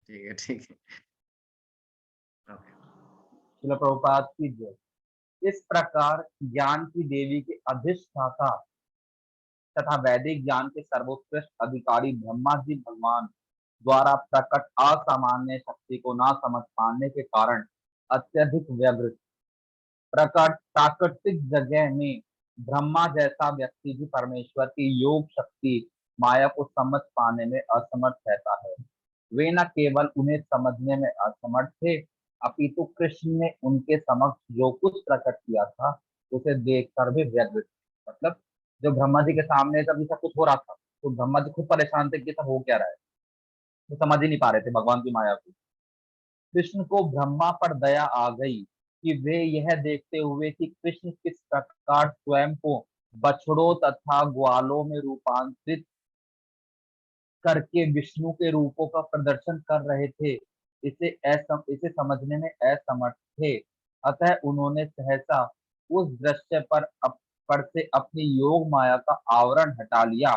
ठीक है, ठीक है। ओके। श्रील प्रभुपाद की जय। इस प्रकार ज्ञान की देवी के अधिष्ठाता तथा वैदिक ज्ञान के सर्वोत्कृष्ट अधिकारी ब्रह्मा जी भगवान द्वारा प्रकट असामान्य शक्ति को ना समझ पाने के कारण अत्यधिक व्यग्र, प्रकट प्राकृतिक जगह में ब्रह्मा जैसा व्यक्ति भी परमेश्वर की योग शक्ति माया को समझ पाने में असमर्थ रहता है। वे न केवल उन्हें समझने में असमर्थ थे, अपितु कृष्ण ने उनके समक्ष जो कुछ प्रकट किया था उसे देखकर भी व्यग्र थे। मतलब जो ब्रह्मा जी के सामने जब ये सब कुछ हो रहा था तो ब्रह्मा जी खुद परेशान थे कि सब हो क्या रहा है। वो समझ ही नहीं पा रहे थे भगवान की माया को। कृष्ण को ब्रह्मा पर दया आ गई कि वे यह देखते हुए कि कृष्ण किस प्रकार स्वयं को बछड़ों तथा ग्वालों में रूपांतरित करके विष्णु के रूपों का प्रदर्शन कर रहे थे, इसे समझने में असमर्थ थे। अतः उन्होंने सहसा उस दृश्य पर से अपनी योग माया का आवरण हटा लिया।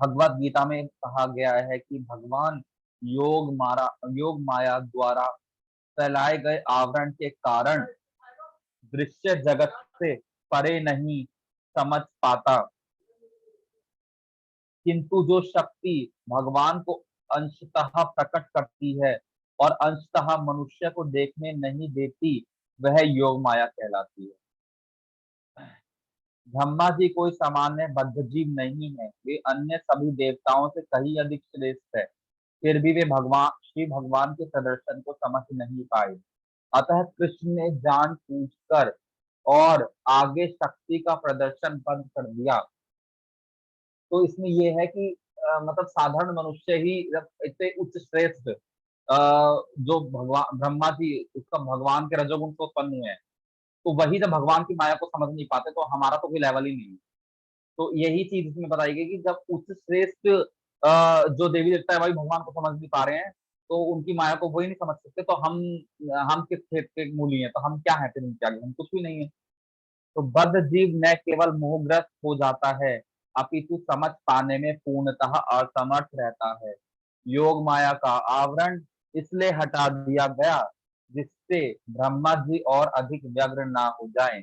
भगवत गीता में कहा गया है कि भगवान योग माया द्वारा फैलाए गए आवरण के कारण दृश्य जगत से परे नहीं समझ पाता, किंतु जो शक्ति भगवान को अंशतः प्रकट करती है और अंशतः मनुष्य को देखने नहीं देती, वह योग माया कहलाती है। ब्रह्मा जी कोई सामान्य बद्ध जीव नहीं है, वे अन्य सभी देवताओं से कहीं अधिक श्रेष्ठ है। फिर भी वे श्री भगवान के प्रदर्शन को समझ नहीं पाए। अतः कृष्ण ने जान पूछकर और आगे शक्ति का प्रदर्शन बंद कर दिया। तो इसमें यह है कि मतलब साधारण मनुष्य ही जब इतने उच्च श्रेष्ठ जो भगवान ब्रह्मा जी उसका भगवान के रजोगुण से उत्पन्न हुए हैं, तो वही जब भगवान की माया को समझ नहीं पाते तो हमारा तो कोई लेवल ही नहीं है। तो यही चीज इसमें बताई गई कि जब उच्च श्रेष्ठ जो देवी देवता है वही भगवान को समझ नहीं पा रहे हैं, तो उनकी माया को वही नहीं समझ सकते, तो हम किस खेत के मूली हैं, तो हम क्या है फिर उनके आगे, हम कुछ भी नहीं है। तो बद्ध जीव न केवल मोहग्रस्त हो जाता है, अपितु समझ पाने में पूर्णतः असमर्थ रहता है। योग माया का आवरण इसलिए हटा दिया गया जिससे ब्रह्मा जी और अधिक व्यग्र ना हो जाएं।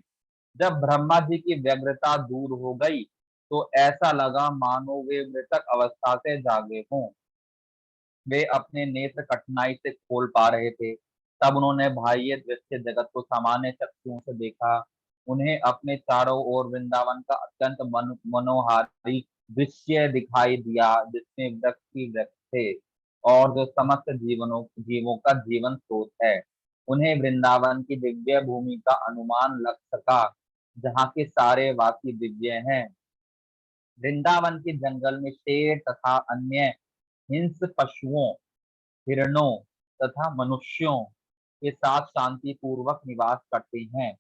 जब ब्रह्मा जी की व्यग्रता दूर हो गई तो ऐसा लगा मानो वे मृतक अवस्था से जागे हों। वे अपने नेत्र कठिनाई से खोल पा रहे थे। तब उन्होंने बाह्य दृश्य जगत को सामान्य चक्षुओं से देखा। उन्हें अपने चारों ओर वृंदावन का अत्यंत मनोहारी दृश्य दिखाई दिया, जिसमें वृक्ष ही वृक्ष थे और जो समस्त जीवों का जीवन स्रोत है। उन्हें वृंदावन की दिव्य भूमि का अनुमान लग सका, जहाँ के सारे वासी दिव्य हैं। वृंदावन के जंगल में शेर तथा अन्य हिंस पशुओं, हिरणों तथा मनुष्यों के साथ शांति पूर्वक निवास करते हैं।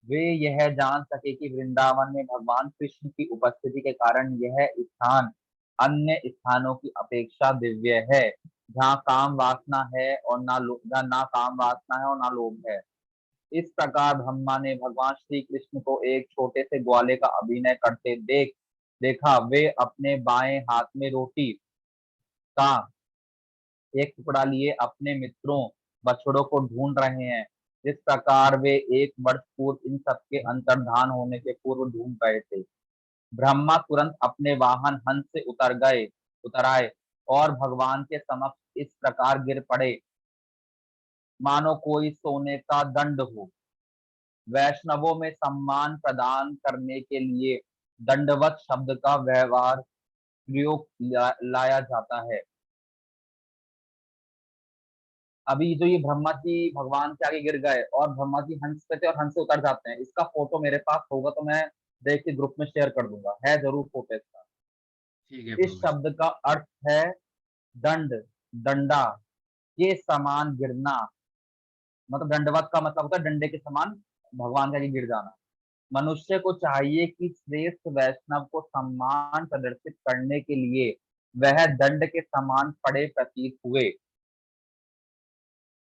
वे यह जान सके कि वृंदावन में भगवान कृष्ण की उपस्थिति के कारण यह स्थान अन्य स्थानों की अपेक्षा दिव्य है, जहाँ काम वासना है और जहाँ ना काम वासना है और ना लोभ है। इस प्रकार ब्रह्मा ने भगवान श्री कृष्ण को एक छोटे से ग्वाले का अभिनय करते देखा। वे अपने बाएं हाथ में रोटी का एक टुकड़ा लिए अपने मित्रों बछड़ों को ढूंढ रहे हैं, जिस प्रकार वे एक वर्ष पूर्व इन सबके अंतर्धान होने के पूर्व ढूंढ गए थे। ब्रह्मा तुरंत अपने वाहन हंस से उतर आए और भगवान के समक्ष इस प्रकार गिर पड़े मानो कोई सोने का दंड हो। वैष्णवों में सम्मान प्रदान करने के लिए दंडवत शब्द का व्यवहार प्रयोग लाया जाता है। अभी जो ये ब्रह्मा जी भगवान के आगे गिर गए और ब्रह्मा जी हंस पे थे और हंस से उतर जाते हैं, इसका फोटो मेरे पास होगा तो मैं देख के ग्रुप में शेयर कर दूंगा, है जरूर फोटो इसका। ठीक है इस प्रभु जी। शब्द का अर्थ है दंड, डंडा के समान गिरना। मतलब दंडवत का मतलब होता है डंडे के समान भगवान के आगे गिर जाना। मनुष्य को चाहिए कि श्रेष्ठ वैष्णव को सम्मान प्रदर्शित करने के लिए वह दंड के समान पड़े प्रतीत हुए।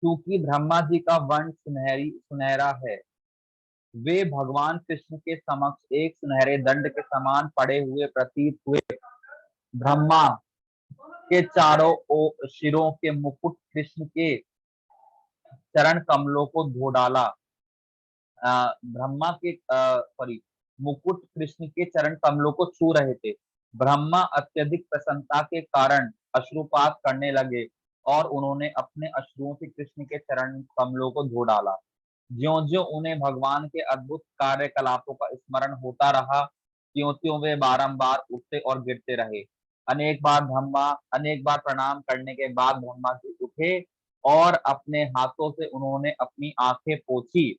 क्योंकि ब्रह्मा जी का वंश सुनहरा है, वे भगवान कृष्ण के समक्ष एक सुनहरे दंड के समान पड़े हुए प्रतीत हुए। ब्रह्मा के चारों शिरों के मुकुट कृष्ण के चरण कमलों को धो डाला। ब्रह्मा के सॉरी मुकुट कृष्ण के चरण कमलों को छू रहे थे। ब्रह्मा अत्यधिक प्रसन्नता के कारण अश्रुपात करने लगे और उन्होंने अपने अश्रुओं से कृष्ण के चरण कमलों को धो डाला। ज्यों-ज्यों उन्हें भगवान के अद्भुत कार्यकलापों का स्मरण होता रहा, त्यों-त्यों वे बारंबार उठते और गिरते रहे। अनेक बार प्रणाम करने के बाद ब्रह्मा जी उठे और अपने हाथों से उन्होंने अपनी आंखें पोंछी।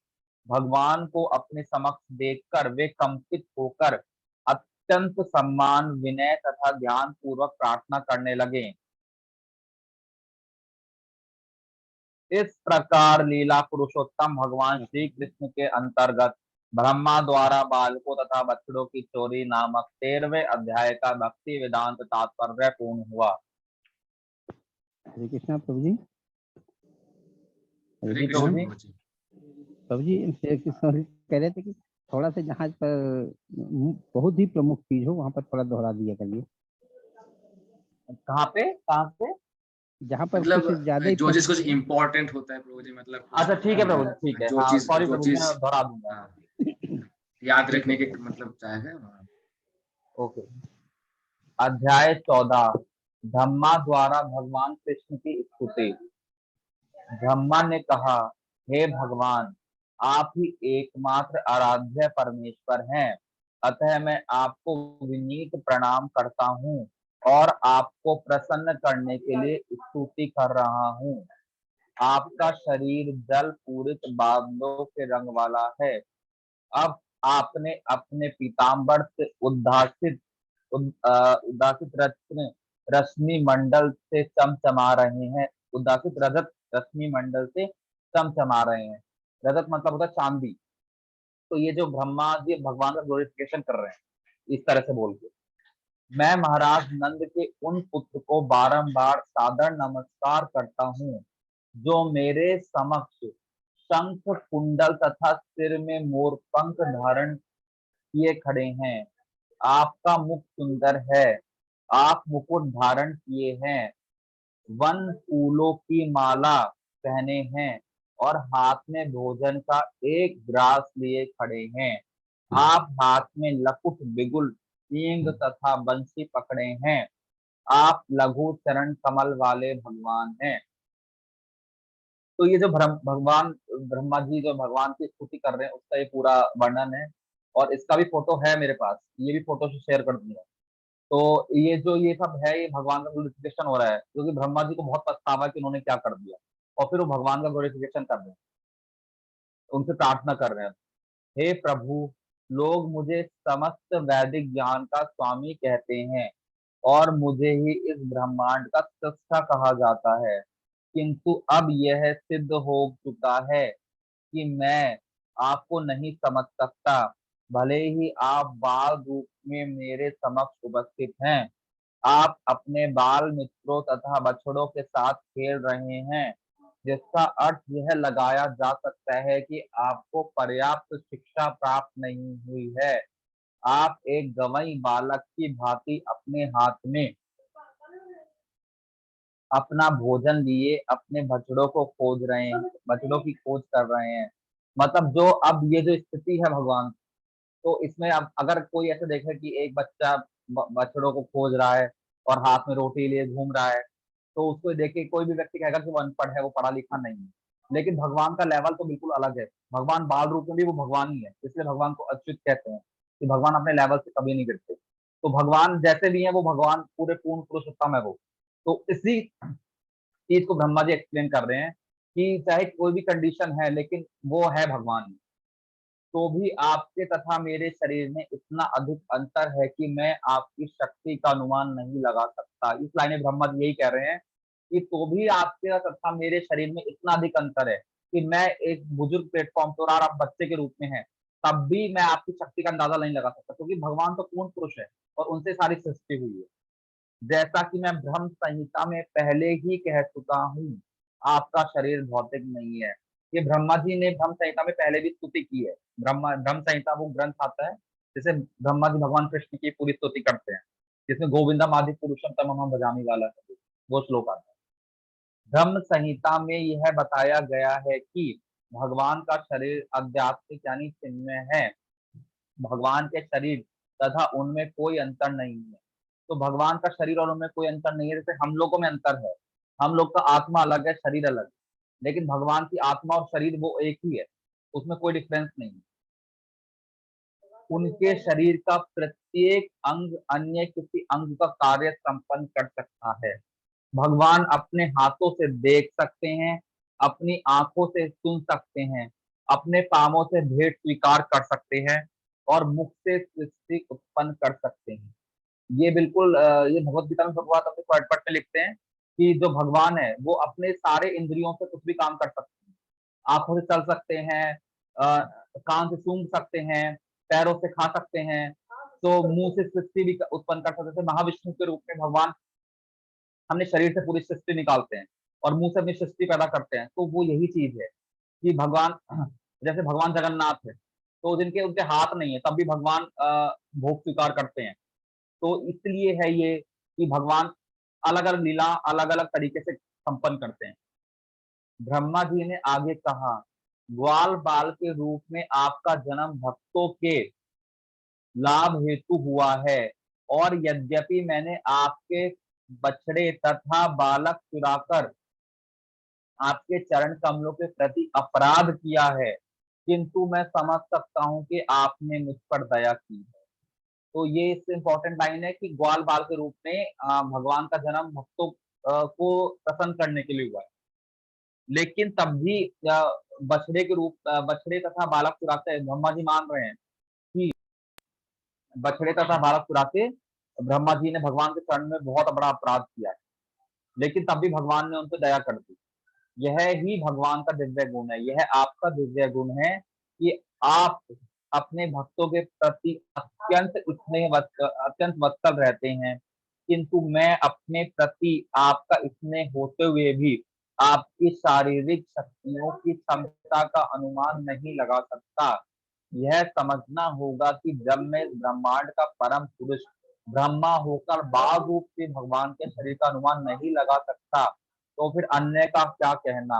भगवान को अपने समक्ष देखकर वे कंपित होकर अत्यंत सम्मान, विनय तथा ध्यान पूर्वक प्रार्थना करने लगे। इस प्रकार लीला पुरुषोत्तम भगवान श्री कृष्ण के अंतर्गत ब्रह्मा द्वारा बालकों तथा बछड़ों की चोरी नामक 13वें अध्याय का भक्ति वेदांत तात्पर्य पूर्ण हुआ। हरे कृष्णा प्रभु जी। हरे हरे कृष्ण कृष्णा जी। प्रभु जी। प्रभु जी, श्री कृष्ण कह रहे थे कि थोड़ा सा जहाज पर बहुत ही प्रमुख चीज हो वहां पर थोड़ा दोहरा दिया करिए। कहाँ पे? जहाँ पर मतलब कुछ ज्यादा ही जो चीज कुछ प्रमुख हो। इम्पोर्टेंट होता है प्रभु जी, मतलब कुछ अच्छा ठीक है प्रभु जी, ठीक है। हाँ सॉरी जो प्रभु जी, चीज मैं दोहरा दूंगा। हाँ, याद ठीक रखने है के प्रभु। मतलब चाहेगा। हाँ। ओके। अध्याय 14 ब्रह्मा द्वारा भगवान कृष्ण की स्तुति। ब्रह्मा ने कहा, हे भगवान, आप ही एकमात्र आराध्य परमेश्वर हैं, अतः मैं आपको विनीत प्रणाम करता हूँ और आपको प्रसन्न करने के लिए स्तुति कर रहा हूँ। आपका शरीर जल पूरित बादलों के रंग वाला है। अब आपने अपने पीताम्बर से उद्भासित रश्मि मंडल से चमचमा रहे हैं। उद्भासित रजत रश्मि मंडल से चमचमा रहे हैं। रजत मतलब होता है चांदी। तो ये जो ब्रह्मा जी भगवान का ग्लोरिफिकेशन कर रहे हैं इस तरह से बोल के, मैं महाराज नंद के उन पुत्र को बारंबार सादर नमस्कार करता हूँ जो मेरे समक्ष शंख कुंडल तथा सिर में मोर पंख धारण किए खड़े हैं। आपका मुख सुंदर है, आप मुकुट धारण किए हैं, वन फूलों की माला पहने हैं और हाथ में भोजन का एक ग्रास लिए खड़े हैं। आप हाथ में लकुट, बिगुल, सींग तथा बंसी पकड़े हैं। आप लघु चरण कमल वाले भगवान हैं। तो ये जो भगवान ब्रह्मा जी जो भगवान की स्तुति कर रहे हैं उसका ये पूरा वर्णन है और इसका भी फोटो है मेरे पास, ये भी फोटो से शेयर कर दूंगा। तो ये सब है, ये भगवान का ग्लोरिफिकेशन हो रहा है क्योंकि ब्रह्मा जी को बहुत पछतावा है कि उन्होंने क्या कर दिया और फिर वो भगवान का ग्लोरिफिकेशन कर रहे हैं, उनसे प्रार्थना कर रहे हैं, हे प्रभु, लोग मुझे समस्त वैदिक ज्ञान का स्वामी कहते हैं और मुझे ही इस ब्रह्मांड का सृष्टा कहा जाता है, किंतु अब यह सिद्ध हो चुका है कि मैं आपको नहीं समझ सकता, भले ही आप बाल रूप में मेरे समक्ष उपस्थित हैं। आप अपने बाल मित्रों तथा बछड़ों के साथ खेल रहे हैं, जिसका अर्थ यह लगाया जा सकता है कि आपको पर्याप्त शिक्षा प्राप्त नहीं हुई है। आप एक गंवई बालक की भांति अपने हाथ में अपना भोजन लिए अपने बछड़ों को खोज रहे हैं, बछड़ों की खोज कर रहे हैं। मतलब जो अब ये जो स्थिति है भगवान, तो इसमें अब अगर कोई ऐसे देखे कि एक बच्चा बछड़ों को खोज रहा है और हाथ में रोटी लिए घूम रहा है, तो उसको देख के कोई भी व्यक्ति कहेगा कि वो अनपढ़ है, वो पढ़ा लिखा नहीं है। लेकिन भगवान का लेवल तो बिल्कुल अलग है। भगवान बाल रूप में भी वो भगवान ही है, इसलिए भगवान को अच्युत कहते हैं कि भगवान अपने लेवल से कभी नहीं गिरते। तो भगवान जैसे भी है वो भगवान पूरे पूर्ण पुरुषोत्तम है वो। तो इसी चीज को ब्रह्मा जी एक्सप्लेन कर रहे हैं कि चाहे कोई भी कंडीशन है लेकिन वो है भगवान। तो भी आपके तथा मेरे शरीर में इतना अधिक अंतर है कि मैं आपकी शक्ति का अनुमान नहीं लगा सकता। इस लाइन में ब्रह्मा जी यही कह रहे हैं कि तो भी आपके तथा मेरे शरीर में इतना अधिक अंतर है कि मैं एक बुजुर्ग प्लेटफॉर्म पर और आप बच्चे के रूप में हैं, तब भी मैं आपकी शक्ति का अंदाजा नहीं लगा सकता, क्योंकि भगवान तो पूर्ण पुरुष है और उनसे सारी सृष्टि हुई है। जैसा कि मैं ब्रह्म संहिता में पहले ही कह चुका हूँ, आपका शरीर भौतिक नहीं है। ये ब्रह्मा जी ने ब्रह्म संहिता में पहले भी स्तुति की है। ब्रह्म संहिता वो ग्रंथ आता है जिसे ब्रह्मा जी भगवान कृष्ण की पूरी स्तुति करते हैं, जिसमें गोविंदम आदि पुरुषम तमहम भजामि वाला है। वो श्लोक आता है। ब्रह्म संहिता में यह बताया गया है कि भगवान का शरीर आध्यात्मिक यानी चिन्मय है, भगवान के शरीर तथा उनमें कोई अंतर नहीं है। तो भगवान का शरीर और उनमें कोई अंतर नहीं है। जैसे हम लोगों में अंतर है, हम लोग का आत्मा अलग है, शरीर अलग है, लेकिन भगवान की आत्मा और शरीर वो एक ही है, उसमें कोई डिफरेंस नहीं है। उनके शरीर का प्रत्येक अंग अन्य किसी अंग का कार्य संपन्न कर सकता है। भगवान अपने हाथों से देख सकते हैं, अपनी आंखों से सुन सकते हैं, अपने पांवों से भेंट स्वीकार कर सकते हैं और मुख से सृष्टि उत्पन्न कर सकते हैं। ये बिल्कुल ये भगवत गीता में भगवान अपने पट में लिखते हैं कि जो भगवान है वो अपने सारे इंद्रियों से कुछ भी काम कर सकते हैं। आंखों से चल सकते हैं, कान से सूंघ सकते हैं, पैरों से खा सकते हैं, तो मुंह से सृष्टि भी उत्पन्न कर सकते हैं। महाविष्णु के रूप में भगवान हमने शरीर से पूरी सृष्टि निकालते हैं और मुंह से अपनी सृष्टि पैदा करते हैं। तो वो यही चीज है कि भगवान जैसे भगवान जगन्नाथ है, तो जिनके उनके हाथ नहीं है तब भी भगवान भोग स्वीकार करते हैं। तो इसलिए है ये कि भगवान अलग अलग लीला अलग अलग तरीके से संपन्न करते हैं। ब्रह्मा जी ने आगे कहा, ग्वाल बाल के रूप में आपका जन्म भक्तों के लाभ हेतु हुआ है, और यद्यपि मैंने आपके बछड़े तथा बालक चुराकर आपके चरण कमलों के प्रति अपराध किया है, किंतु मैं समझ सकता हूं कि आपने मुझ पर दया की है। तो ये इससे इंपॉर्टेंट लाइन है कि ग्वाल बाल के रूप में भगवान का जन्म भक्तों को प्रसन्न करने के लिए हुआ है, लेकिन तब भी बछड़े के रूप बछड़े तथा बालक चुराते ब्रह्मा जी मान रहे हैं कि बछड़े तथा बालक चुराते ब्रह्मा जी ने भगवान के चरण में बहुत बड़ा अपराध किया है, लेकिन तब भी भगवान ने उन पर दया कर दी। यह ही भगवान का दिव्य गुण है, यह आपका दिव्य गुण है कि आप अपने भक्तों के प्रति अत्यंत वत्सल रहते हैं, किंतु मैं अपने प्रति आपका स्नेह होते हुए भी आपकी शारीरिक शक्तियों की क्षमता का अनुमान नहीं लगा सकता। यह समझना होगा कि जब मैं इस ब्रह्मांड का परम पुरुष ब्रह्मा होकर बाल रूप से भगवान के शरीर का अनुमान नहीं लगा सकता, तो फिर अन्य का क्या कहना।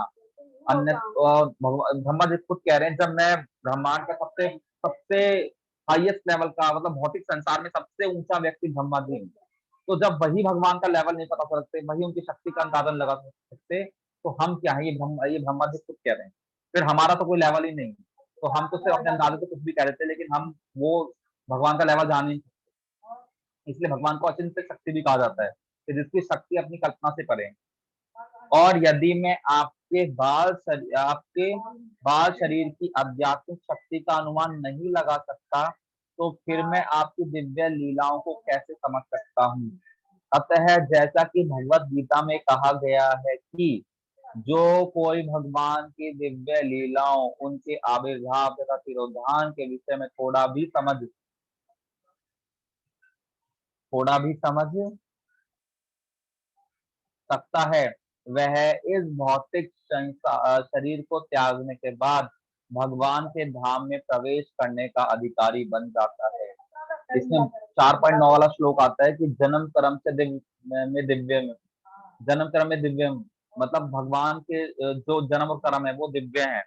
अन्य ब्रह्मा जी खुद कह रहे हैं, जब मैं ब्रह्मांड का सबसे सबसे हाईएस्ट लेवल का मतलब भौतिक संसार में सबसे ऊंचा व्यक्ति ब्रह्मा जी हैं, तो जब वही भगवान का लेवल नहीं पता कर सकते, वही उनकी शक्ति का अंदाजन लगा सकते, तो हम क्या है। ये ब्रह्मा जी खुद कह रहे हैं, फिर हमारा तो कोई लेवल ही नहीं है, तो हम तो सिर्फ अपने अंदाजे से कुछ भी कह रहे थे, लेकिन हम वो भगवान का लेवल जान नहीं सकते। इसलिए भगवान को अचिंत्य शक्ति भी कहा जाता है कि जिसकी शक्ति अपनी कल्पना से परे है। और यदि मैं आपके बाल शरीर की आध्यात्मिक शक्ति का अनुमान नहीं लगा सकता, तो फिर मैं आपकी दिव्य लीलाओं को कैसे समझ सकता हूँ। अतः जैसा कि भगवत गीता में कहा गया है कि जो कोई भगवान की दिव्य लीलाओं, उनके आविर्भाव तथा तिरोधान के विषय में थोड़ा भी समझ सकता है, वह इस भौतिक शरीर को त्यागने के बाद भगवान के धाम में प्रवेश करने का अधिकारी बन जाता है। इसमें 4.9 वाला श्लोक आता है कि जन्म कर्म से दिव्य जन्म कर्म में दिव्य, मतलब भगवान के जो जन्म और कर्म है वो दिव्य है,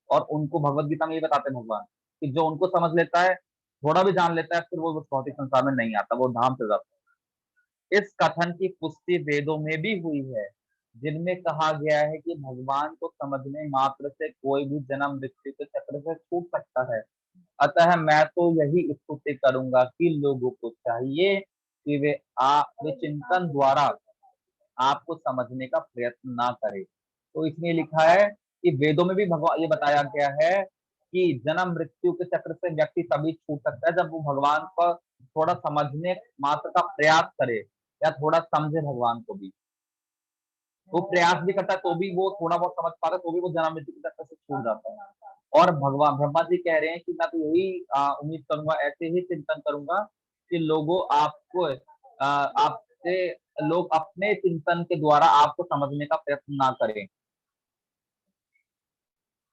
और उनको भगवत गीता में ये बताते हैं भगवान कि जो उनको समझ लेता है, थोड़ा भी जान लेता है, फिर वो उस भौतिक संसार में नहीं आता, वो धाम से जाता है। इस कथन की पुष्टि वेदों में भी हुई है, जिनमें कहा गया है कि भगवान को समझने मात्र से कोई भी जन्म मृत्यु के चक्र से छूट सकता है। अतः मैं तो यही स्तुति करूंगा कि लोगों को चाहिए कि वे चिंतन द्वारा आपको समझने का प्रयत्न ना करें। तो इसमें लिखा है कि वेदों में भी भगवान ये बताया गया है कि जन्म मृत्यु के चक्र से व्यक्ति तभी छूट सकता है जब वो भगवान को थोड़ा समझने मात्र का प्रयास करे, या थोड़ा समझे भगवान को भी। वो प्रयास भी करता है तो भी वो थोड़ा बहुत समझ पाता है, तो भी वो जन्म मृत्यु के चक्कर से छूट जाता है। और भगवान ब्रह्मा जी कह रहे हैं कि मैं तो यही उम्मीद करूंगा, ऐसे ही चिंतन करूंगा कि आपसे लोग अपने चिंतन के द्वारा आपको समझने का प्रयत्न ना करें।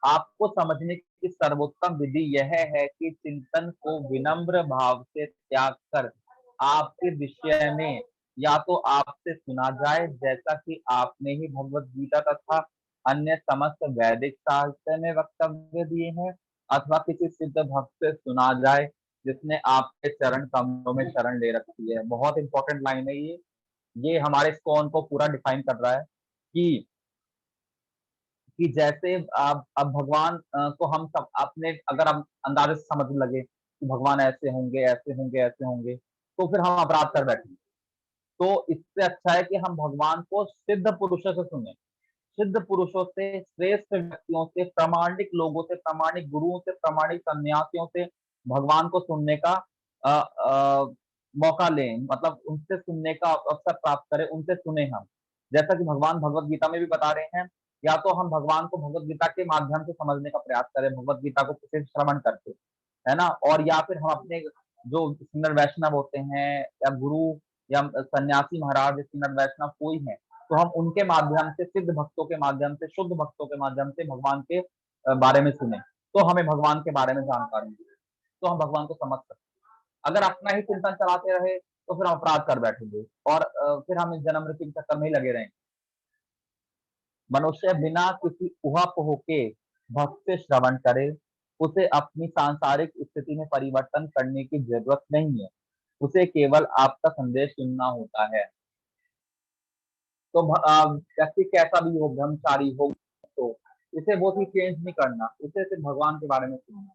आपको समझने की सर्वोत्तम विधि यह है कि चिंतन को विनम्र भाव से त्याग कर आपके विषय में या तो आपसे सुना जाए जैसा कि आपने ही भगवत गीता तथा अन्य समस्त वैदिक साहित्य में वक्तव्य दिए हैं, अथवा किसी सिद्ध भक्त से सुना जाए जिसने आपके चरण कमलों में शरण ले रखी है। बहुत इंपॉर्टेंट लाइन है ये हमारे स्कोन को पूरा डिफाइन कर रहा है कि जैसे अब भगवान को हम सब अपने अगर हम अंदाजे से समझने लगे कि भगवान ऐसे होंगे, ऐसे होंगे, ऐसे होंगे, तो फिर हम अपराध कर बैठेंगे। तो इससे अच्छा है कि हम भगवान को सिद्ध पुरुषों से सुने, सिद्ध पुरुषों से, श्रेष्ठ व्यक्तियों से, प्रामाणिक लोगों से, प्रामाणिक गुरुओं से, प्रामाणिक सन्यासियों से भगवान को सुनने का अ, अ, मौका लें, मतलब उनसे सुनने का अवसर प्राप्त करें, उनसे सुने हम। जैसा कि भगवान भगवत गीता में भी बता रहे हैं, या तो हम भगवान को भगवत गीता के माध्यम से समझने का प्रयास करें, भगवत गीता को किसी से श्रवण करके, है ना? और या फिर हम अपने जो सिंगर वैष्णव होते हैं या गुरु या सन्यासी महाराज या सिंगर वैष्णव कोई है, तो हम उनके माध्यम से, सिद्ध भक्तों के माध्यम से, शुद्ध भक्तों के माध्यम से भगवान के बारे में सुने, तो हमें भगवान के बारे में जानकारी मिले, तो हम भगवान को समझ सकते हैं। अगर अपना ही चिंतन चलाते रहे तो फिर हम अपराध कर बैठेंगे और फिर हम इस जन्म मृत्यु के चक्कर में ही लगे रहेंगे। मनुष्य बिना किसी ऊहापोह के भक्त से श्रवण करे, उसे अपनी सांसारिक स्थिति में परिवर्तन करने की जरूरत नहीं है, उसे केवल आपका संदेश सुनना होता है। तो व्यक्ति कैसा भी हो, ब्रह्मचारी हो, तो इसे वो ही चेंज नहीं करना, इसे सिर्फ भगवान के बारे में सुनना।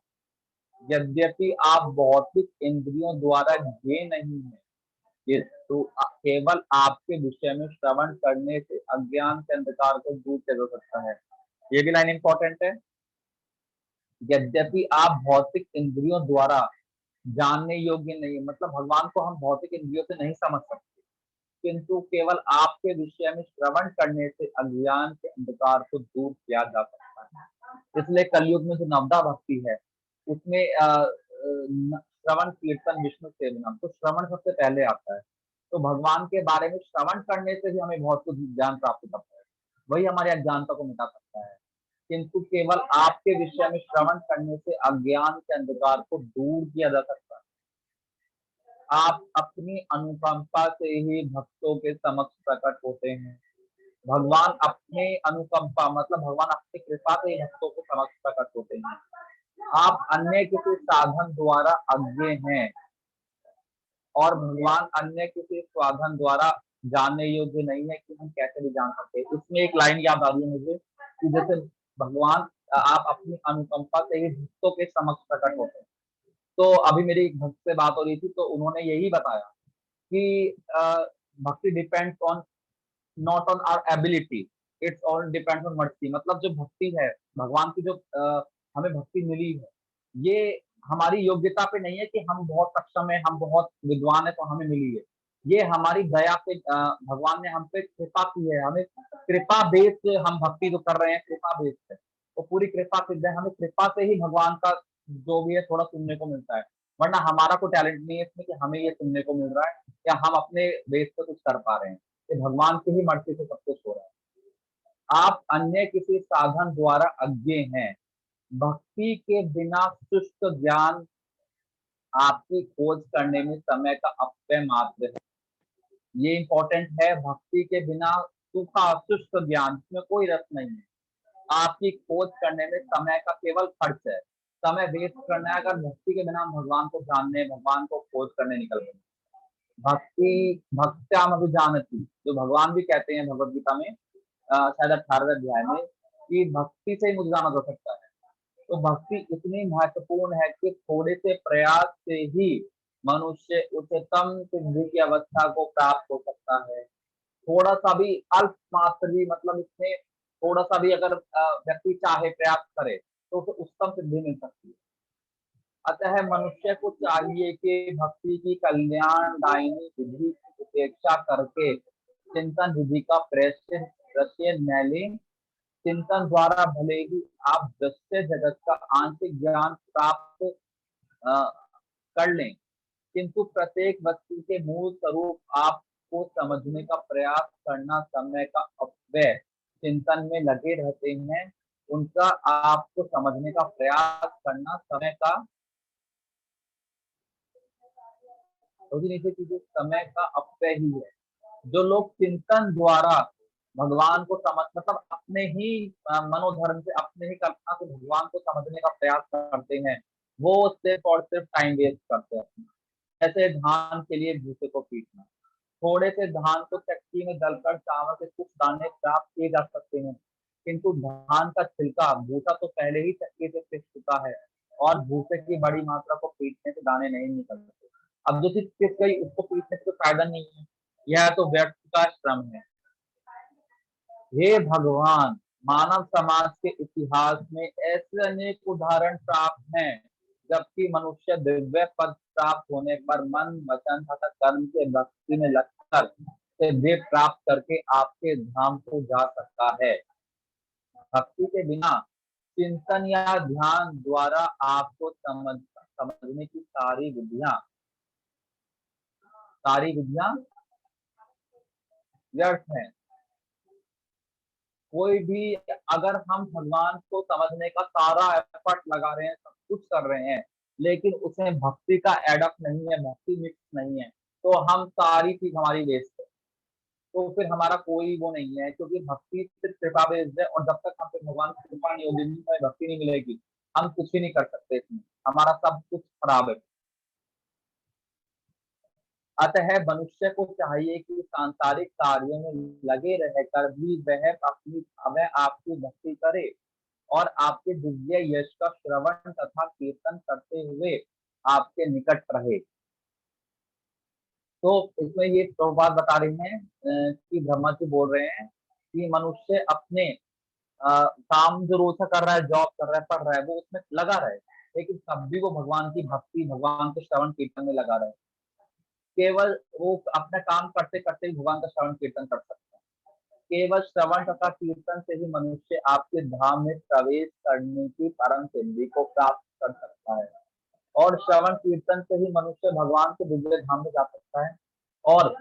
यद्यपि आप भौतिक इंद्रियों द्वारा ये नहीं है, ये तो केवल आपके विषय में श्रवण करने से अज्ञान के अंधकार को दूर किया जा सकता है। ये भी लाइन इंपॉर्टेंट है। यद्यपि आप भौतिक इंद्रियों द्वारा जानने योग्य नहीं, मतलब भगवान को हम भौतिक इंद्रियों से नहीं समझ सकते, किंतु केवल आपके विषय में श्रवण करने से अज्ञान के अंधकार को दूर किया जा सकता है। इसलिए कलयुग में जो नवदा भक्ति है उसमें श्रवण कीर्तन विष्णु सेवनम, तो श्रवण सबसे पहले आता है। तो भगवान के बारे में श्रवण करने से भी हमें बहुत कुछ ज्ञान प्राप्त होता है, वही हमारे अज्ञानता को मिटा सकता है। किंतु केवल आपके विषय में श्रवण करने से अज्ञान के अंधकार को दूर किया जा सकता है। आप अपनी अनुकंपा से ही भक्तों के समक्ष प्रकट होते हैं। भगवान अपने अनुकंपा मतलब भगवान अपनी कृपा से ही भक्तों के समक्ष प्रकट होते हैं। आप अन्य किसी साधन द्वारा अज्ञे हैं और भगवान अन्य किसी साधन द्वारा जानने योग्य नहीं है कि हम कैसे भी जान सकते हैं। इसमें एक लाइन याद आ रही है मुझे कि जैसे भगवान आप अपनी अनुकंपा से ही भक्तों के समक्ष प्रकट होते हैं। तो अभी मेरी एक भक्त से बात हो रही थी, तो उन्होंने यही बताया कि भक्ति depends on not on our ability, it's all depends on mercy. मतलब जो भक्ति है भगवान की, जो हमें भक्ति मिली है, ये हमारी योग्यता पे नहीं है कि हम बहुत सक्षम है, हम बहुत विद्वान है तो हमें मिली है। ये हमारी दया पे भगवान ने हम पे कृपा की है, हमें कृपा बेस से हम भक्ति जो कर रहे हैं कृपा बेस से, तो पूरी कृपा सिद्ध है, हमें कृपा से ही भगवान का जो भी है थोड़ा सुनने को मिलता है। वरना हमारा कोई टैलेंट नहीं है इसमें कि हमें ये सुनने को मिल रहा है या हम अपने बेस पे कुछ कर पा रहे हैं। ये भगवान की ही मर्जी से सब कुछ हो रहा है। आप अन्य किसी साधन द्वारा अज्ञे हैं। भक्ति के बिना शुष्क ज्ञान आपकी खोज करने में समय का अपव्यय मात्र है। ये इंपॉर्टेंट है। भक्ति के बिना सूखा शुष्क ज्ञान, इसमें कोई रस नहीं है। आपकी खोज करने में समय का केवल खर्च है, समय वेस्ट करना है अगर भक्ति के बिना भगवान को जानने, भगवान को खोज करने निकल गए। भक्ति भक्त्याम अभिजानती, जो भगवान भी कहते हैं भगवत गीता में शायद 18वें अध्याय में, कि भक्ति से ही मुझे जाना जा सकता है। तो भक्ति इतनी महत्वपूर्ण है कि थोड़े से प्रयास से ही मनुष्य उच्चतम सिद्धि की अवस्था को प्राप्त हो सकता है। थोड़ा सा भी अल्प मात्र भी, मतलब इसमें थोड़ा सा भी अगर व्यक्ति चाहे प्रयास करे तो उसे उच्चतम सिद्धि मिल सकती है। अतः मनुष्य को चाहिए कि भक्ति की कल्याणदायिनी विधि की उपेक्षा करके चिंतन विधि का प्रत्यय न लें। चिंतन द्वारा भले ही आप दृश्य जगत का आंशिक ज्ञान प्राप्त अ, कर लें, किंतु प्रत्येक वस्तु के मूल स्वरूप आपको समझने का प्रयास करना समय का अपव्यय। चिंतन में लगे रहते हैं, उनका आपको समझने का प्रयास करना समय का नीचे कीजिए, समय का अपव्यय ही है। जो लोग चिंतन द्वारा भगवान को समझ मतलब अपने ही मनोधर्म से, अपने ही कल्पना से भगवान को समझने का प्रयास करते हैं, वो सिर्फ और सिर्फ टाइम वेस्ट करते हैं। जैसे धान के लिए भूसे को पीटना, थोड़े से धान को चक्की में दलकर चावल के कुछ दाने प्राप्त किए जा सकते हैं, किंतु धान का छिलका भूसा तो पहले ही चक्की से पिस चुका है और भूसे की बड़ी मात्रा को पीटने से दाने नहीं निकल सकते। अब जो चीज पिस गई उसको पीटने से कोई फायदा नहीं है, यह तो व्यर्थ का श्रम है। हे भगवान, मानव समाज के इतिहास में ऐसे अनेक उदाहरण प्राप्त हैं जबकि मनुष्य दिव्य पद प्राप्त होने पर मन, वचन तथा कर्म के भक्ति में लगकर सिद्धि प्राप्त करके आपके धाम को जा सकता है। भक्ति के बिना चिंतन या ध्यान द्वारा आपको समझने की सारी विधियां व्यर्थ हैं। कोई भी, अगर हम भगवान को समझने का सारा एफर्ट लगा रहे हैं, सब कुछ कर रहे हैं, लेकिन उसमें भक्ति का एडअप नहीं है, भक्ति मिक्स नहीं है, तो हम सारी चीज हमारी वेस्ट है। तो फिर हमारा कोई वो नहीं है, क्योंकि भक्ति सिर्फ कृपा बेस्ड है, और जब तक हम पे भगवान की कृपा नहीं होगी, हमें भक्ति नहीं मिलेगी, हम कुछ भी नहीं कर सकते इसमें, हमारा सब कुछ खराब है। अतः मनुष्य को चाहिए कि सांसारिक कार्यों में लगे रहकर भी वह आपकी भक्ति करे और आपके दिव्य यश का श्रवण तथा कीर्तन करते हुए आपके निकट रहे। तो इसमें ये प्रभुपाद बता रहे हैं कि ब्रह्मा जी बोल रहे हैं कि मनुष्य अपने काम जो रोज कर रहा है, जॉब कर रहा है, पढ़ रहा है, वो उसमें लगा रहे, लेकिन तब भी वो भगवान की भक्ति, भगवान के श्रवण कीर्तन में लगा रहे। केवल वो अपना काम करते करते ही भगवान का श्रवण कीर्तन कर सकता है। केवल श्रवण तथा कीर्तन से ही मनुष्य आपके धाम में प्रवेश करने की परम सिद्धि को प्राप्त कर सकता है, और श्रवण कीर्तन से ही मनुष्य भगवान के दिव्य धाम में जा सकता है। और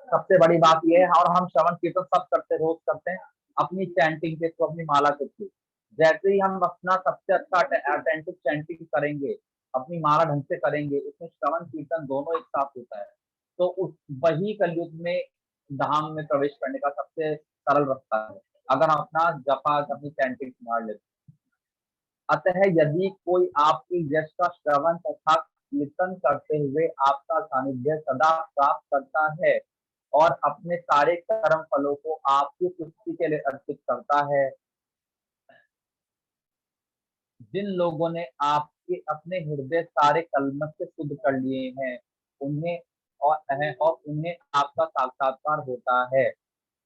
सबसे बड़ी बात यह है, और हम श्रवण कीर्तन सब करते, रोज करते हैं अपनी चैंटिंग के थ्रू, अपनी माला के थ्रू। जैसे ही हम अपना सबसे अच्छा अटेंटिव चैंटिंग करेंगे, अपनी माला ढंग से करेंगे, उसमें श्रवण कीर्तन दोनों एक साथ होता है, तो उस वही कलयुग में धाम में प्रवेश करने का सबसे सरल रास्ता है, अगर हम अपना जपा, अपनी चैंटिंग सुधार लेते। अतः यदि कोई आपकी यश का श्रवण तथा कीर्तन करते हुए आपका सानिध्य सदा प्राप्त करता है और अपने सारे कर्म फलों को आपकी तुष्टि के लिए अर्पित करता है, जिन लोगों ने आपके अपने हृदय सारे कलमश से शुद्ध कर लिए हैं, उन्हें आपका साक्षात्कार होता है।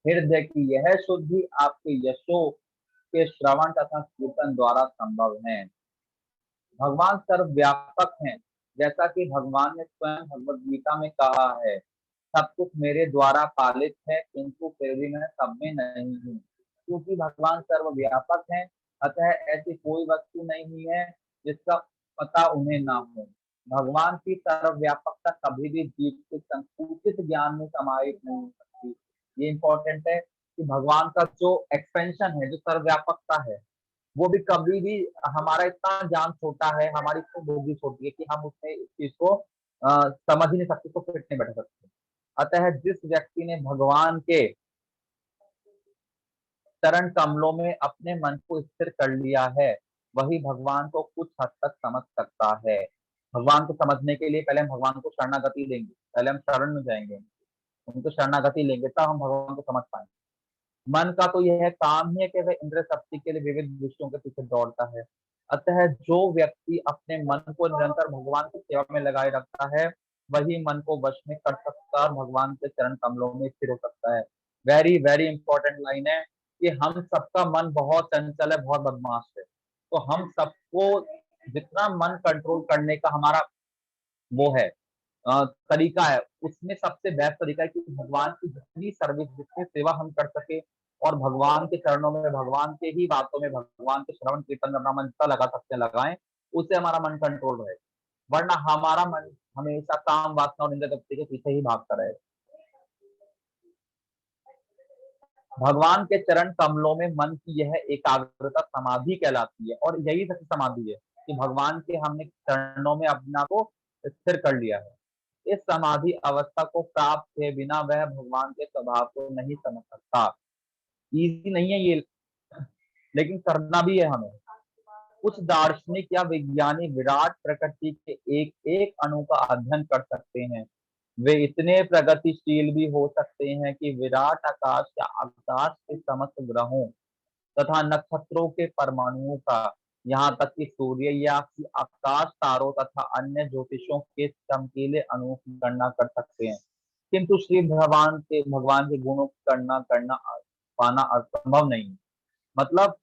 हृदय की यह शुद्धि आपके यशों के श्रवण तथा कीर्तन द्वारा संभव है। भगवान सर्वव्यापक हैं, जैसा कि भगवान ने स्वयं भगवद गीता में कहा है, सब कुछ मेरे द्वारा पालित है, किंतु फिर भी मैं सब में नहीं हूँ। क्योंकि भगवान सर्वव्यापक हैं, अतः ऐसी कोई वस्तु नहीं है जिसका पता उन्हें ना हो। भगवान की सर्वव्यापकता कभी भी जीव के संकुचित ज्ञान में समाहित नहीं हो सकती। ये इंपॉर्टेंट है कि भगवान का जो एक्सपेंशन है, जो सर्वव्यापकता है, वो भी कभी भी, हमारा इतना ज्ञान छोटा है, हमारी इतनी बुद्धि छोटी है कि हम उसमें इस चीज को समझ ही नहीं सकते, तो फिट नहीं बैठ सकते। अतः जिस व्यक्ति ने भगवान के चरण कमलों में अपने मन को स्थिर कर लिया है, वही भगवान को कुछ हद तक समझ सकता है। भगवान को समझने के लिए पहले हम भगवान को शरणागति देंगे, पहले हम शरण में जाएंगे, उनको शरणागति लेंगे, तब हम भगवान को समझ पाएंगे। मन का तो यह काम ही है कि वह इंद्र शक्ति के लिए विविध विषयों के पीछे दौड़ता है। अतः जो व्यक्ति अपने मन को निरंतर भगवान की सेवा में लगाए रखता है, वही मन को वश में कर सकता है और भगवान के चरण कमलों में स्थिर हो सकता है। वेरी वेरी इंपॉर्टेंट लाइन है कि हम सबका मन बहुत चंचल है, बहुत बदमाश है, तो हम सबको जितना मन कंट्रोल करने का हमारा वो है तरीका है, उसमें सबसे बेस्ट तरीका है कि भगवान की जितनी सर्विस, जितनी सेवा हम कर सके और भगवान के चरणों में, भगवान के ही बातों में, भगवान के श्रवण कीर्तन में अपना मन जितना लगा सकते हैं लगाएं, उससे हमारा मन कंट्रोल रहे। वरना हमारा मन हमेशा काम वासना और निंदा तृप्ति के पीछे ही भागता रहे। भगवान के चरण कमलों में मन की यह एकाग्रता समाधि कहलाती है, और यही सच्ची समाधि है कि भगवान के हमने चरणों में अपना को स्थिर कर लिया है। इस समाधि अवस्था को प्राप्त किए बिना वह भगवान के स्वभाव को नहीं समझ सकता। इजी नहीं है ये, लेकिन करना भी है हमें। कुछ दार्शनिक या विज्ञानी विराट प्रकृति के एक एक अणु का अध्ययन कर सकते हैं। वे इतने प्रगतिशील भी हो सकते हैं कि विराट आकाश या आकाश के समस्त ग्रहों तथा नक्षत्रों के परमाणुओं का, यहाँ तक कि सूर्य या कि आकाश तारों तथा अन्य ज्योतिषों के चमकीले अणुओं की गणना कर सकते हैं। किंतु श्री भगवान के गुणों की गणना करना पाना असंभव नहीं है। मतलब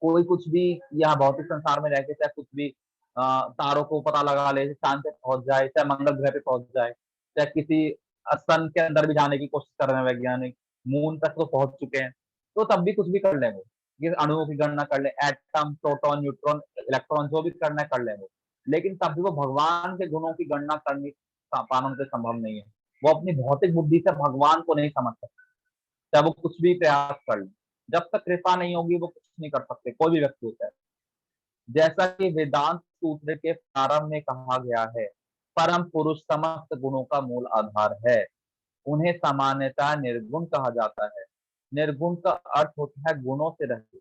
कोई कुछ भी यहाँ भौतिक संसार में रह के चाहे कुछ भी तारों को पता लगा ले, चांद पे पहुंच जाए, चाहे मंगल ग्रह पे पहुंच जाए, चाहे किसी सन के अंदर भी जाने की कोशिश कर रहे हैं वैज्ञानिक, मून तक तो पहुंच चुके हैं, तो तब भी कुछ भी कर लेंगे। ये अणुओं की गणना कर ले, एटम, प्रोटॉन, न्यूट्रॉन, इलेक्ट्रॉन, जो भी करना है कर लेंगे, लेकिन तब भी वो भगवान के गुणों की गणना करने पाना उनसे संभव नहीं है। वो अपनी भौतिक बुद्धि से भगवान को नहीं समझ सकते, चाहे वो कुछ भी प्रयास कर ले। जब तक कृपा नहीं होगी वो कुछ नहीं कर सकते, कोई भी व्यक्ति होता है। जैसा कि वेदांत सूत्र के प्रारंभ में कहा गया है, परम पुरुष समस्त गुणों का मूल आधार है। उन्हें सामान्यतः निर्गुण कहा जाता है। निर्गुण का अर्थ होता है गुणों से रहित,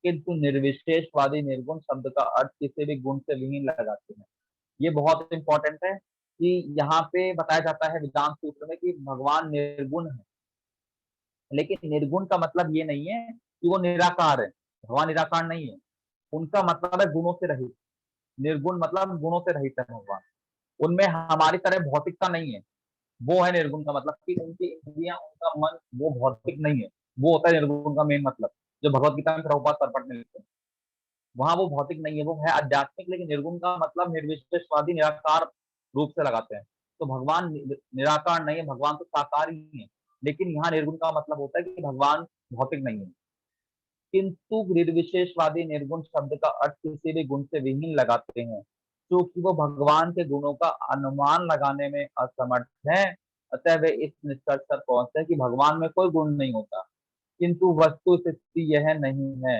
किंतु निर्विशेषवादी निर्गुण शब्द का अर्थ किसी भी गुण से विहीन लगाते हैं। ये बहुत इंपॉर्टेंट है कि यहाँ पे बताया जाता है वेदांत सूत्र में कि भगवान निर्गुण है, लेकिन निर्गुण का मतलब ये नहीं है कि वो निराकार है। भगवान निराकार नहीं है, उनका मतलब है गुणों से रहित। निर्गुण मतलब गुणों से रहित है भगवान, उनमें हमारी तरह भौतिकता नहीं है। वो है निर्गुण का मतलब कि उनकी इंद्रियां, उनका मन वो भौतिक नहीं है। वो होता है निर्गुण का मेन मतलब, जो भगवत गीता में प्रभुपाद परपट में लिखते हैं। वहां वो भौतिक नहीं है, वो है आध्यात्मिक, लेकिन निर्गुण का मतलब निर्विशेषवादी निराकार रूप से लगाते हैं। तो भगवान निराकार नहीं है, भगवान तो साकार ही है, लेकिन यहाँ निर्गुण का मतलब होता है कि भगवान भौतिक नहीं है। किंतु निर्विशेषवादी निर्गुण शब्द का अर्थ किसी भी गुण से विहीन लगाते हैं, क्योंकि वो भगवान के गुणों का अनुमान लगाने में असमर्थ हैं। अतः वे इस निष्कर्ष पर पहुंचते हैं कि भगवान में कोई गुण नहीं होता। किंतु वस्तु स्थिति यह नहीं है।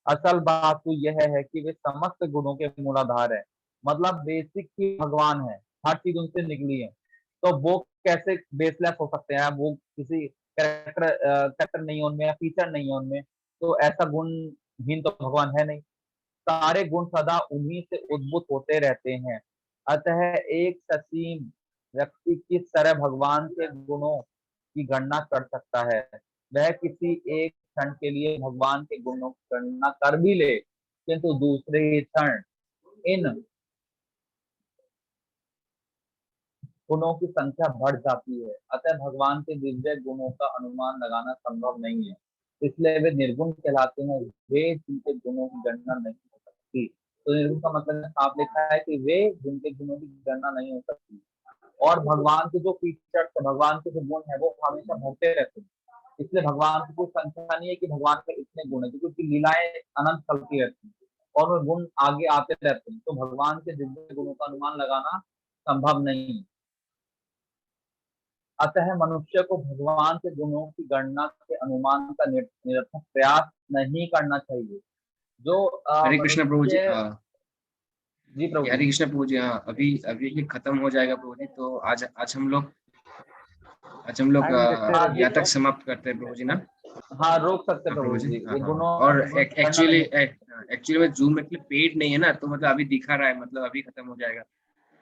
असल बात तो यह है कि वे समस्त गुणों के मूलाधार है। मतलब बेसिक ही भगवान है, हर चीज उनसे निकली है, तो वो कैसे बेसलेस हो सकते हैं? वो किसी कैरेक्टर नहीं है उनमें, या फीचर नहीं है उनमें, तो ऐसा गुणहीन तो भगवान है नहीं। सारे गुण सदा उन्हीं से उद्भूत होते रहते हैं। अतः एक ससीम व्यक्ति किस तरह भगवान के गुणों की गणना कर सकता है? वह किसी एक क्षण के लिए भगवान के गुणों की गणना कर भी ले, किंतु दूसरे ही क्षण इन गुणों की संख्या बढ़ जाती है। अतः भगवान के दिव्य गुणों का अनुमान लगाना संभव नहीं है, इसलिए वे निर्गुण कहलाते हैं। वे जिनके गुणों की गणना नहीं हो सकती। तो निर्गुण का मतलब साफ लिखा है कि वे जिनके गुणों की गणना नहीं हो सकती। और भगवान के जो फीचर्स है, भगवान के जो गुण है, वो हमेशा बढ़ते रहते हैं। इसलिए भगवान की कोई संख्या नहीं है कि भगवान के इतने गुण है, क्योंकि लीलाएं अनंत चलती रहती हैं और वो गुण आगे आते रहते हैं। तो भगवान के दिव्य गुणों का अनुमान लगाना संभव नहीं। अतः मनुष्य को भगवान के गुणों की गणना के अनुमान का निरर्थक प्रयास नहीं करना चाहिए। जो हरे कृष्ण प्रभु जी। जी प्रभु हरे जी। कृष्ण प्रभु जी। हाँ, अभी अभी ये खत्म हो जाएगा प्रभु जी, तो आज हम लोग हाँ जी यहाँ तक समाप्त करते हैं प्रभु जी ना। हाँ, रोक सकते हाँ प्रभु प्रभु जी। जी, हाँ ये हाँ। गुणों और निर्गुण करना एक्चुअली नहीं है। एक्चुअली में जूम में पेड नहीं है ना, तो मतलब अभी दिखा रहा है, मतलब अभी खत्म हो जाएगा,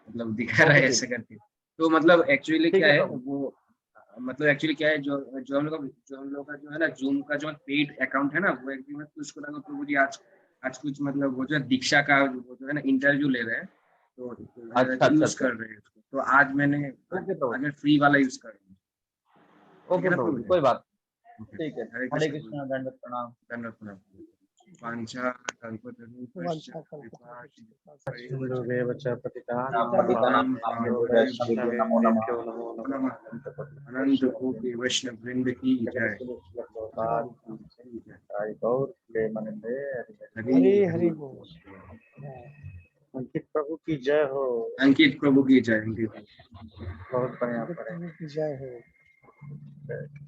मतलब दिखा रहा ओके है जी, ऐसे करके। तो मतलब एक्चुअली ठीक क्या है है प्रभु। वो, मतलब एक्चुअली क्या है, जो हम लोग का जो है ना जूम का जो पेड अकाउंट है ना, वो एक्चुअली में कुछ को लगा प्रभु जी आज आज कुछ मतलब वो जो है दीक्षा का वो जो है ना इंटरव्यू ले रहे हैं, अच्छा तो अच्छा यूज अच्छा। कर रहे हैं उसको। तो आज ओके प्रभु। मैं फ्री वाला यूज कर रहा हूँ। ठीक है ओके ना प्रभु प्रभु जी, जी। कोई बात ओके, नहीं। ठीक है। हरे हरे कृष्ण प्रभु जी। कृष्ण, दंडवत प्रणाम। धन्यवाद प्रणाम। वांछा कल्पतरुभ्यश्च कृपा सिन्धुदेव च पतितानां पतितानां पावनेभ्यो पावनेभ्यो वैष्णवेभ्यो नमो नमः। नमो नमः। अनंत कोटि वैष्णव वृंद की जय। गौर प्रेमानंदे हरि हरि हरि हरि बोल। अंकित प्रभु की जय हो। अंकित प्रभु की जय। अंकित बहुत बढ़िया। अंकित प्रभु की जय हो।